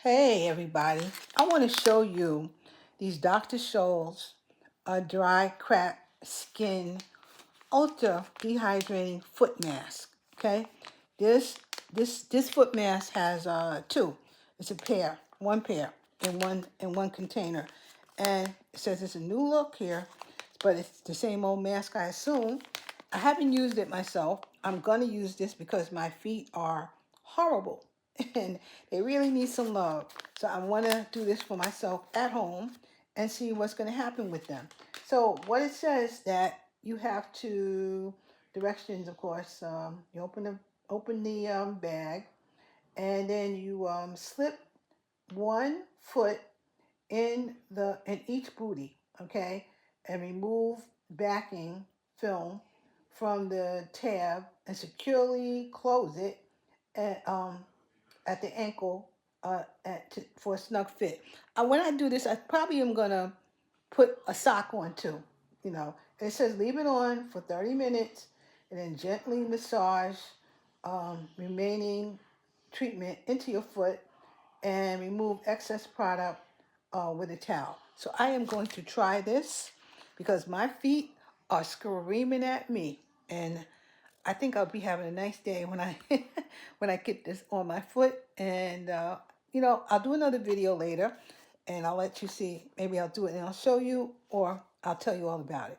Hey everybody, I want to show you these Dr. Scholl's dry cracked skin ultra dehydrating foot mask. Okay, this foot mask has two. It's a pair, one pair in one container, and it says it's a new look here, but it's the same old mask I assume. I haven't used it myself. I'm gonna use this because my feet are horrible and they really need some love. So I want to do this for myself at home and see what's going to happen with them. So what it says that you have to directions, of course. You open the bag, and then you slip one foot in each booty, okay, and remove backing film from the tab and securely close it at the ankle for a snug fit. When I do this, I probably am gonna put a sock on too. You know, it says leave it on for 30 minutes and then gently massage remaining treatment into your foot and remove excess product with a towel. So I am going to try this because my feet are screaming at me, and I think I'll be having a nice day when I when I get this on my foot. And I'll do another video later, and I'll let you see. Maybe I'll do it and I'll show you, or I'll tell you all about it.